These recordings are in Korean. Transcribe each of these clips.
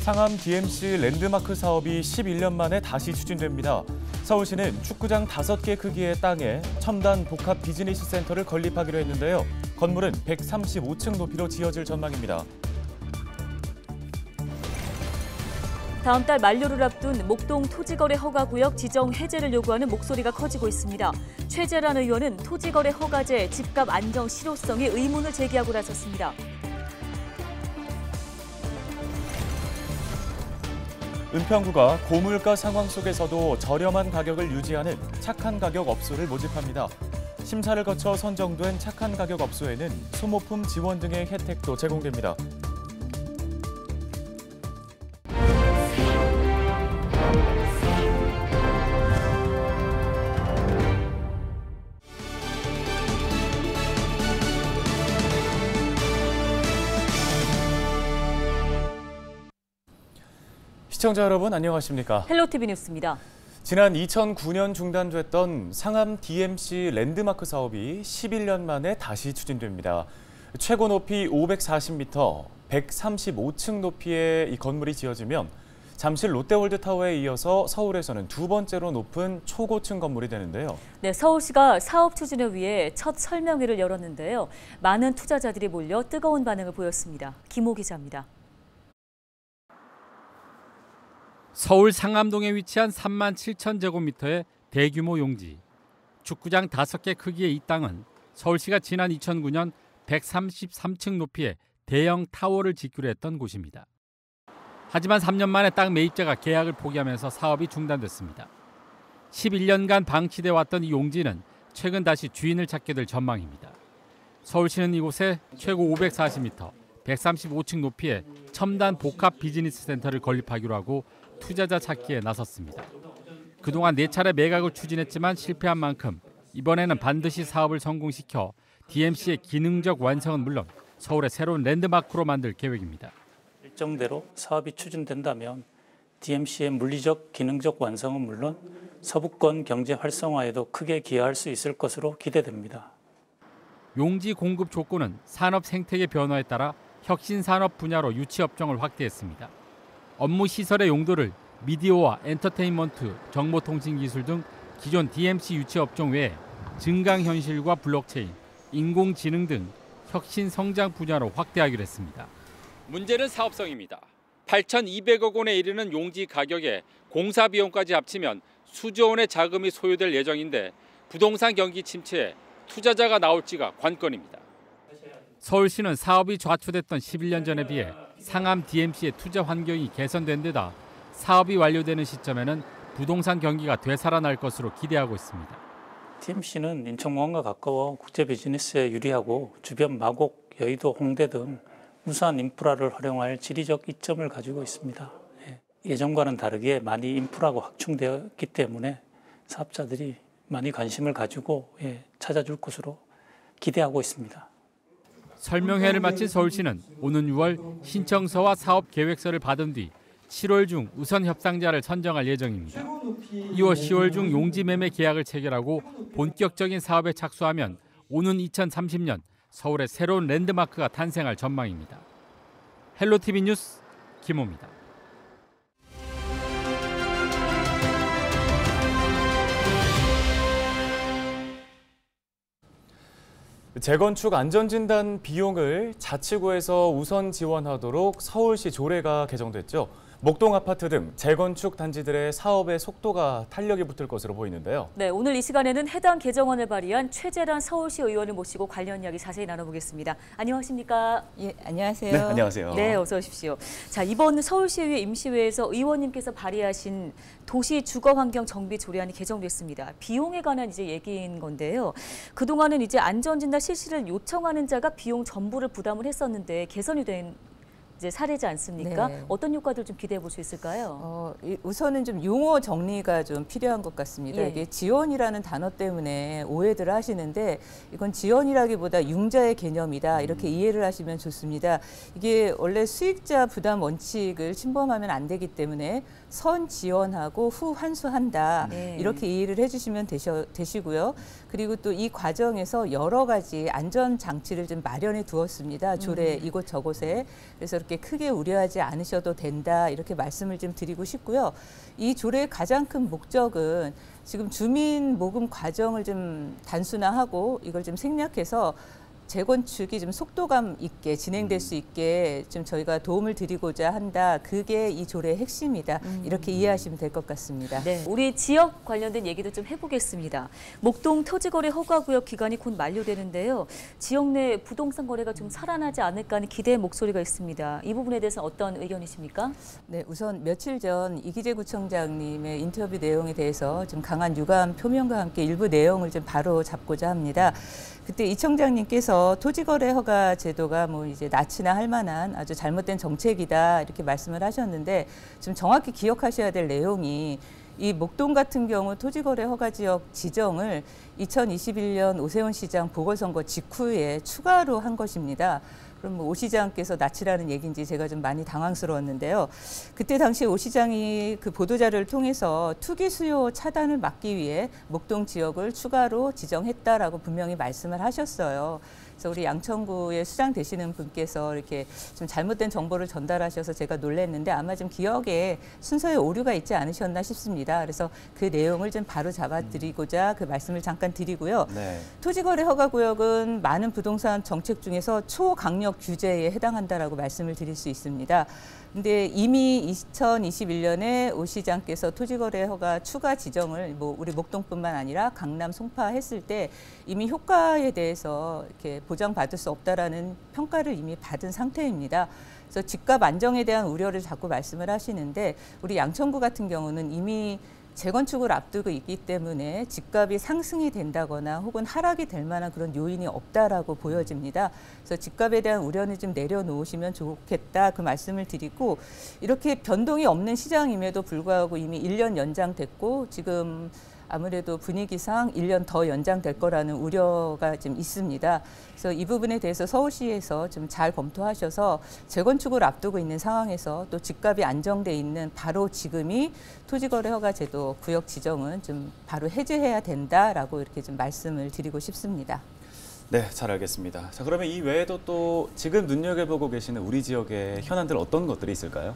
상암 DMC 랜드마크 사업이 11년 만에 다시 추진됩니다. 서울시는 축구장 5개 크기의 땅에 첨단 복합 비즈니스 센터를 건립하기로 했는데요. 건물은 135층 높이로 지어질 전망입니다. 다음 달 만료를 앞둔 목동 토지거래 허가구역 지정 해제를 요구하는 목소리가 커지고 있습니다. 최재란 의원은 토지거래 허가제 집값 안정 실효성에 의문을 제기하고 나섰습니다. 은평구가 고물가 상황 속에서도 저렴한 가격을 유지하는 착한 가격 업소를 모집합니다. 심사를 거쳐 선정된 착한 가격 업소에는 소모품 지원 등의 혜택도 제공됩니다. 시청자 여러분 안녕하십니까? 헬로티비 뉴스입니다. 지난 2009년 중단됐던 상암 DMC 랜드마크 사업이 11년 만에 다시 추진됩니다. 최고 높이 540m, 135층 높이의 이 건물이 지어지면 잠실 롯데월드타워에 이어서 서울에서는 두 번째로 높은 초고층 건물이 되는데요. 네, 서울시가 사업 추진을 위해 첫 설명회를 열었는데요. 많은 투자자들이 몰려 뜨거운 반응을 보였습니다. 김호 기자입니다. 서울 상암동에 위치한 37,000제곱미터의 대규모 용지. 축구장 5개 크기의 이 땅은 서울시가 지난 2009년 133층 높이의 대형 타워를 짓기로 했던 곳입니다. 하지만 3년 만에 땅 매입자가 계약을 포기하면서 사업이 중단됐습니다. 11년간 방치돼 왔던 이 용지는 최근 다시 주인을 찾게 될 전망입니다. 서울시는 이곳에 최고 540m, 135층 높이의 첨단 복합 비즈니스 센터를 건립하기로 하고 투자자 찾기에 나섰습니다. 그동안 4차례 매각을 추진했지만 실패한 만큼 이번에는 반드시 사업을 성공시켜 DMC의 기능적 완성은 물론 서울의 새로운 랜드마크로 만들 계획입니다. 일정대로 사업이 추진된다면 DMC의 물리적, 기능적 완성은 물론 서부권 경제 활성화에도 크게 기여할 수 있을 것으로 기대됩니다. 용지 공급 조건은 산업 생태계 변화에 따라 혁신 산업 분야로 유치 업종을 확대했습니다. 업무 시설의 용도를 미디어와 엔터테인먼트, 정보통신 기술 등 기존 DMC 유치 업종 외에 증강현실과 블록체인, 인공지능 등 혁신 성장 분야로 확대하기로 했습니다. 문제는 사업성입니다. 8,200억 원에 이르는 용지 가격에 공사 비용까지 합치면 수조 원의 자금이 소요될 예정인데 부동산 경기 침체에 투자자가 나올지가 관건입니다. 서울시는 사업이 좌초됐던 11년 전에 비해 상암 DMC의 투자 환경이 개선된 데다 사업이 완료되는 시점에는 부동산 경기가 되살아날 것으로 기대하고 있습니다. DMC는 인천공항과 가까워 국제 비즈니스에 유리하고 주변 마곡, 여의도, 홍대 등 우수한 인프라를 활용할 지리적 이점을 가지고 있습니다. 예전과는 다르게 많이 인프라가 확충되었기 때문에 사업자들이 많이 관심을 가지고 찾아줄 것으로 기대하고 있습니다. 설명회를 마친 서울시는 오는 6월 신청서와 사업 계획서를 받은 뒤 7월 중 우선 협상자를 선정할 예정입니다. 이후 10월 중 용지 매매 계약을 체결하고 본격적인 사업에 착수하면 오는 2030년 서울의 새로운 랜드마크가 탄생할 전망입니다. 헬로티비 뉴스 김호입니다. 재건축 안전진단 비용을 자치구에서 우선 지원하도록 서울시 조례가 개정됐죠. 목동 아파트 등 재건축 단지들의 사업의 속도가 탄력이 붙을 것으로 보이는데요. 네, 오늘 이 시간에는 해당 개정안을 발의한 최재란 서울시 의원을 모시고 관련 이야기 자세히 나눠보겠습니다. 안녕하십니까? 예, 안녕하세요. 네, 안녕하세요. 네, 어서 오십시오. 자, 이번 서울시의회 임시회에서 의원님께서 발의하신 도시 주거 환경 정비 조례안이 개정됐습니다. 비용에 관한 이제 얘기인 건데요. 그동안은 이제 안전진단 실시를 요청하는 자가 비용 전부를 부담을 했었는데 개선이 된 이제 사례지 않습니까? 네. 어떤 효과들 좀 기대해 볼 수 있을까요? 우선은 좀 용어 정리가 좀 필요한 것 같습니다. 예. 이게 지원이라는 단어 때문에 오해들을 하시는데 이건 지원이라기보다 융자의 개념이다 이렇게 이해를 하시면 좋습니다. 이게 원래 수익자 부담 원칙을 침범하면 안 되기 때문에 선 지원하고 후 환수한다 네. 이렇게 이해를 해주시면 되시고요. 그리고 또 이 과정에서 여러 가지 안전 장치를 좀 마련해 두었습니다. 조례 이곳 저곳에. 그래서 이렇게 크게 우려하지 않으셔도 된다 이렇게 말씀을 좀 드리고 싶고요. 이 조례의 가장 큰 목적은 지금 주민 모금 과정을 좀 단순화하고 이걸 좀 생략해서 재건축이 좀 속도감 있게 진행될 수 있게 좀 저희가 도움을 드리고자 한다. 그게 이 조례의 핵심이다. 이렇게 이해하시면 될 것 같습니다. 네, 우리 지역 관련된 얘기도 좀 해보겠습니다. 목동 토지거래 허가구역 기간이 곧 만료되는데요. 지역 내 부동산 거래가 좀 살아나지 않을까 하는 기대의 목소리가 있습니다. 이 부분에 대해서 어떤 의견이십니까? 네, 우선 며칠 전 이기재 구청장님의 인터뷰 내용에 대해서 좀 강한 유감 표명과 함께 일부 내용을 좀 바로 잡고자 합니다. 그때 이 청장님께서 토지거래 허가 제도가 뭐 이제 낯이나 할 만한 아주 잘못된 정책이다 이렇게 말씀을 하셨는데 좀 정확히 기억하셔야 될 내용이 이 목동 같은 경우 토지거래 허가 지역 지정을 2021년 오세훈 시장 보궐선거 직후에 추가로 한 것입니다. 그럼 뭐 오 시장께서 낯이라는 얘기인지 제가 좀 많이 당황스러웠는데요. 그때 당시 오 시장이 그 보도자료를 통해서 투기 수요 차단을 막기 위해 목동 지역을 추가로 지정했다라고 분명히 말씀을 하셨어요. 그래서 우리 양천구의 수장 되시는 분께서 이렇게 좀 잘못된 정보를 전달하셔서 제가 놀랐는데 아마 좀 기억에 순서에 오류가 있지 않으셨나 싶습니다. 그래서 그 내용을 좀 바로 잡아드리고자 그 말씀을 잠깐 드리고요. 네. 토지거래 허가구역은 많은 부동산 정책 중에서 초강력 규제에 해당한다라고 말씀을 드릴 수 있습니다. 근데 이미 2021년에 오 시장께서 토지거래 허가 추가 지정을 뭐 우리 목동뿐만 아니라 강남, 송파 했을 때 이미 효과에 대해서 이렇게 보장받을 수 없다라는 평가를 이미 받은 상태입니다. 그래서 집값 안정에 대한 우려를 자꾸 말씀을 하시는데 우리 양천구 같은 경우는 이미 재건축을 앞두고 있기 때문에 집값이 상승이 된다거나 혹은 하락이 될 만한 그런 요인이 없다라고 보여집니다. 그래서 집값에 대한 우려는 좀 내려놓으시면 좋겠다 그 말씀을 드리고 이렇게 변동이 없는 시장임에도 불구하고 이미 1년 연장됐고 지금 아무래도 분위기상 1년 더 연장될 거라는 우려가 좀 있습니다. 그래서 이 부분에 대해서 서울시에서 좀 잘 검토하셔서 재건축을 앞두고 있는 상황에서 또 집값이 안정돼 있는 바로 지금이 토지거래 허가 제도 구역 지정은 좀 바로 해제해야 된다라고 이렇게 좀 말씀을 드리고 싶습니다. 네, 잘 알겠습니다. 자, 그러면 이 외에도 또 지금 눈여겨보고 계시는 우리 지역의 현안들 어떤 것들이 있을까요?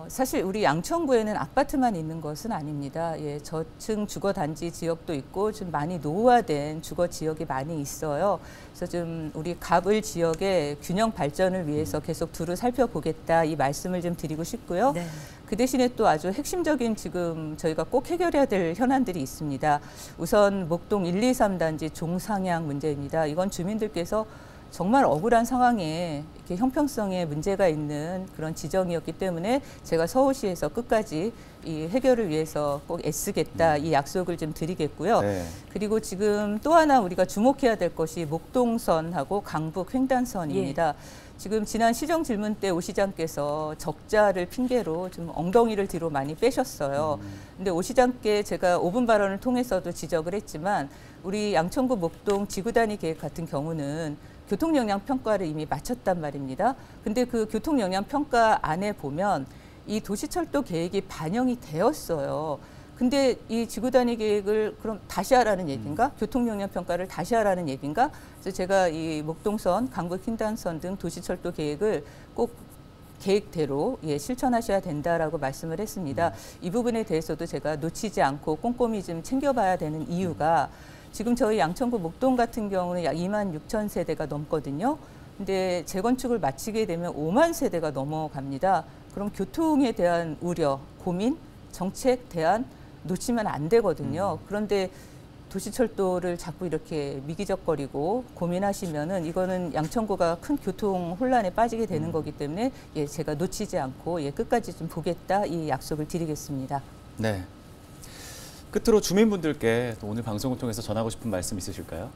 사실 우리 양천구에는 아파트만 있는 것은 아닙니다. 예, 저층 주거단지 지역도 있고 좀 많이 노후화된 주거 지역이 많이 있어요. 그래서 좀 우리 갑을 지역의 균형 발전을 위해서 계속 두루 살펴보겠다 이 말씀을 좀 드리고 싶고요. 네. 그 대신에 또 아주 핵심적인 지금 저희가 꼭 해결해야 될 현안들이 있습니다. 우선 목동 1, 2, 3단지 종상향 문제입니다. 이건 주민들께서 정말 억울한 상황에 이렇게 형평성에 문제가 있는 그런 지정이었기 때문에 제가 서울시에서 끝까지 이 해결을 위해서 꼭 애쓰겠다 이 약속을 좀 드리겠고요. 네. 그리고 지금 또 하나 우리가 주목해야 될 것이 목동선하고 강북 횡단선입니다. 지금 지난 시정 질문 때 오 시장께서 적자를 핑계로 좀 엉덩이를 뒤로 많이 빼셨어요. 근데 오 시장께 제가 5분 발언을 통해서도 지적을 했지만 우리 양천구 목동 지구단위 계획 같은 경우는 교통영향평가를 이미 마쳤단 말입니다. 근데 그 교통영향평가 안에 보면 이 도시철도 계획이 반영이 되었어요. 근데 이 지구단위 계획을 그럼 다시 하라는 얘기인가? 교통영향평가를 다시 하라는 얘기인가? 그래서 제가 이 목동선, 강북 횡단선 등 도시철도 계획을 꼭 계획대로 실천하셔야 된다라고 말씀을 했습니다. 이 부분에 대해서도 제가 놓치지 않고 꼼꼼히 좀 챙겨봐야 되는 이유가 지금 저희 양천구 목동 같은 경우는 약 2만 6천 세대가 넘거든요. 근데 재건축을 마치게 되면 5만 세대가 넘어갑니다. 그럼 교통에 대한 우려, 고민, 정책 대안 놓치면 안 되거든요. 그런데 도시철도를 자꾸 이렇게 미기적거리고 고민하시면은 이거는 양천구가 큰 교통 혼란에 빠지게 되는 거기 때문에 제가 놓치지 않고 끝까지 좀 보겠다 이 약속을 드리겠습니다. 네. 끝으로 주민분들께 또 오늘 방송을 통해서 전하고 싶은 말씀 있으실까요?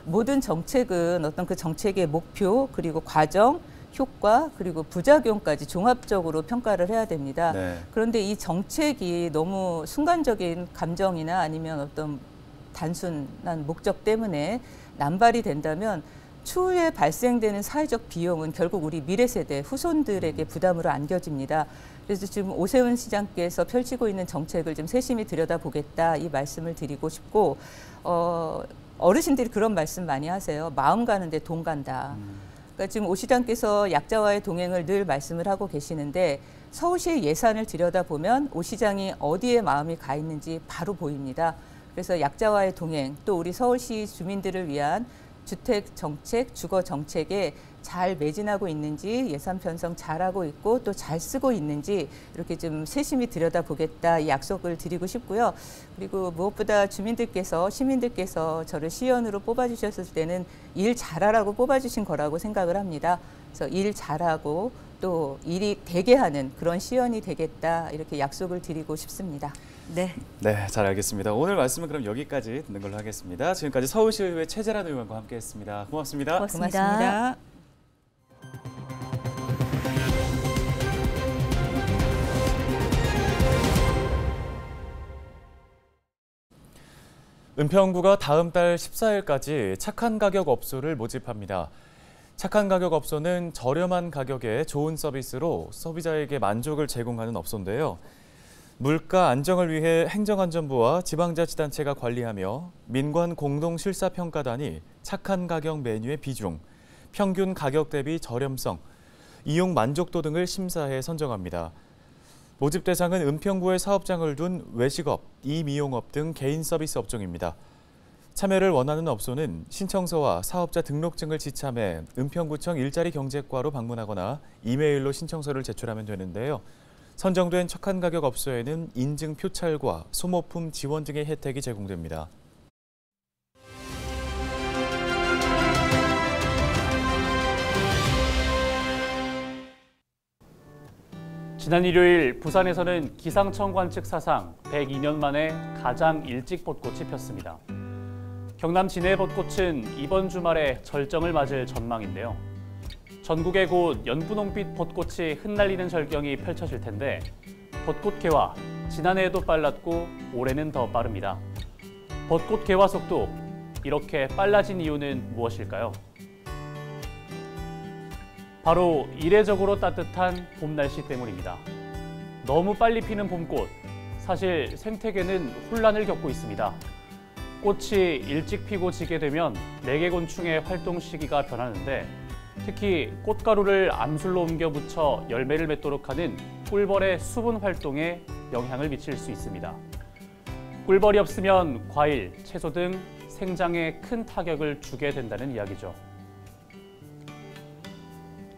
모든 정책은 어떤 그 정책의 목표 그리고 과정, 효과 그리고 부작용까지 종합적으로 평가를 해야 됩니다. 네. 그런데 이 정책이 너무 순간적인 감정이나 아니면 어떤 단순한 목적 때문에 남발이 된다면 추후에 발생되는 사회적 비용은 결국 우리 미래 세대 후손들에게 부담으로 안겨집니다. 그래서 지금 오세훈 시장께서 펼치고 있는 정책을 좀 세심히 들여다보겠다 이 말씀을 드리고 싶고 어르신들이 그런 말씀 많이 하세요. 마음 가는데 돈 간다. 그러니까 지금 오 시장께서 약자와의 동행을 늘 말씀을 하고 계시는데 서울시의 예산을 들여다보면 오 시장이 어디에 마음이 가 있는지 바로 보입니다. 그래서 약자와의 동행, 또 우리 서울시 주민들을 위한 주택 정책, 주거 정책에 잘 매진하고 있는지, 예산 편성 잘하고 있고 또 잘 쓰고 있는지 이렇게 좀 세심히 들여다보겠다 이 약속을 드리고 싶고요. 그리고 무엇보다 시민들께서 저를 시의원으로 뽑아주셨을 때는 일 잘하라고 뽑아주신 거라고 생각을 합니다. 그래서 일 잘하고 또 일이 되게 하는 그런 시의원이 되겠다 이렇게 약속을 드리고 싶습니다. 네. 네, 잘 알겠습니다. 오늘 말씀은 그럼 여기까지 듣는 걸로 하겠습니다. 지금까지 서울시의회 최재란 의원과 함께했습니다. 고맙습니다. 고맙습니다. 은평구가 다음 달 14일까지 착한 가격 업소를 모집합니다. 착한 가격 업소는 저렴한 가격에 좋은 서비스로 소비자에게 만족을 제공하는 업소인데요. 물가 안정을 위해 행정안전부와 지방자치단체가 관리하며 민관공동실사평가단이 착한 가격 메뉴의 비중, 평균 가격 대비 저렴성, 이용 만족도 등을 심사해 선정합니다. 모집 대상은 은평구에 사업장을 둔 외식업, 이미용업 등 개인 서비스 업종입니다. 참여를 원하는 업소는 신청서와 사업자 등록증을 지참해 은평구청 일자리 경제과로 방문하거나 이메일로 신청서를 제출하면 되는데요. 선정된 착한 가격 업소에는 인증 표찰과 소모품 지원 등의 혜택이 제공됩니다. 지난 일요일 부산에서는 기상청 관측 사상 102년 만에 가장 일찍 벚꽃이 폈습니다. 경남 진해 벚꽃은 이번 주말에 절정을 맞을 전망인데요. 전국에 곧 연분홍빛 벚꽃이 흩날리는 절경이 펼쳐질 텐데 벚꽃 개화, 지난해에도 빨랐고 올해는 더 빠릅니다. 벚꽃 개화 속도 이렇게 빨라진 이유는 무엇일까요? 바로 이례적으로 따뜻한 봄 날씨 때문입니다. 너무 빨리 피는 봄꽃, 사실 생태계는 혼란을 겪고 있습니다. 꽃이 일찍 피고 지게 되면 매개곤충의 활동 시기가 변하는데 특히 꽃가루를 암술로 옮겨 붙여 열매를 맺도록 하는 꿀벌의 수분 활동에 영향을 미칠 수 있습니다. 꿀벌이 없으면 과일, 채소 등 생장에 큰 타격을 주게 된다는 이야기죠.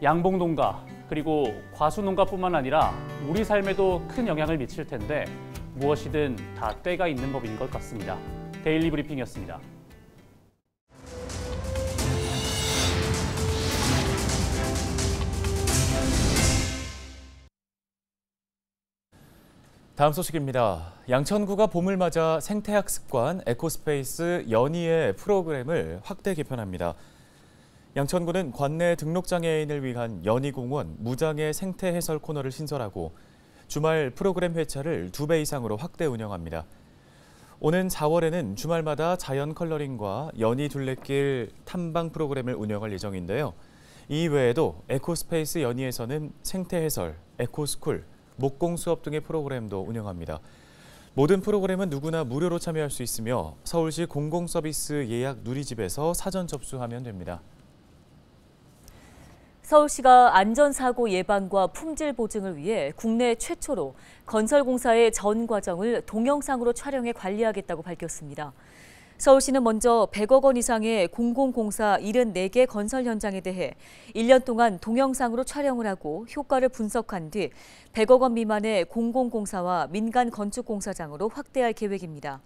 양봉농가 그리고 과수농가뿐만 아니라 우리 삶에도 큰 영향을 미칠 텐데 무엇이든 다 때가 있는 법인 것 같습니다. 데일리 브리핑이었습니다. 다음 소식입니다. 양천구가 봄을 맞아 생태학습관 에코스페이스 연희의 프로그램을 확대 개편합니다. 양천구는 관내 등록장애인을 위한 연희공원 무장애 생태 해설 코너를 신설하고 주말 프로그램 회차를 2배 이상으로 확대 운영합니다. 오는 4월에는 주말마다 자연 컬러링과 연희 둘레길 탐방 프로그램을 운영할 예정인데요. 이 외에도 에코스페이스 연희에서는 생태 해설, 에코스쿨, 목공 수업 등의 프로그램도 운영합니다. 모든 프로그램은 누구나 무료로 참여할 수 있으며 서울시 공공서비스 예약 누리집에서 사전 접수하면 됩니다. 서울시가 안전사고 예방과 품질 보증을 위해 국내 최초로 건설공사의 전 과정을 동영상으로 촬영해 관리하겠다고 밝혔습니다. 서울시는 먼저 100억 원 이상의 공공공사 74개 건설 현장에 대해 1년 동안 동영상으로 촬영을 하고 효과를 분석한 뒤 100억 원 미만의 공공공사와 민간 건축공사장으로 확대할 계획입니다.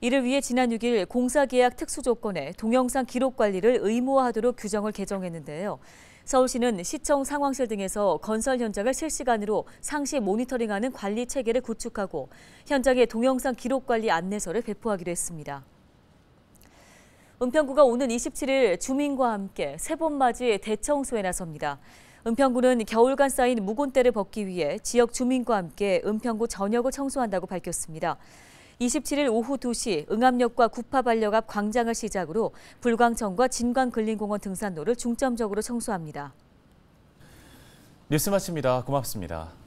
이를 위해 지난 6일 공사계약 특수조건에 동영상 기록 관리를 의무화하도록 규정을 개정했는데요. 서울시는 시청 상황실 등에서 건설 현장을 실시간으로 상시 모니터링하는 관리 체계를 구축하고 현장의 동영상 기록 관리 안내서를 배포하기로 했습니다. 은평구가 오는 27일 주민과 함께 새봄맞이 대청소에 나섭니다. 은평구는 겨울간 쌓인 묵은때를 벗기 위해 지역 주민과 함께 은평구 전역을 청소한다고 밝혔습니다. 27일 오후 2시 응암역과 구파발역 앞 광장을 시작으로 불광천과 진광근린공원 등산로를 중점적으로 청소합니다. 뉴스 마칩니다. 고맙습니다.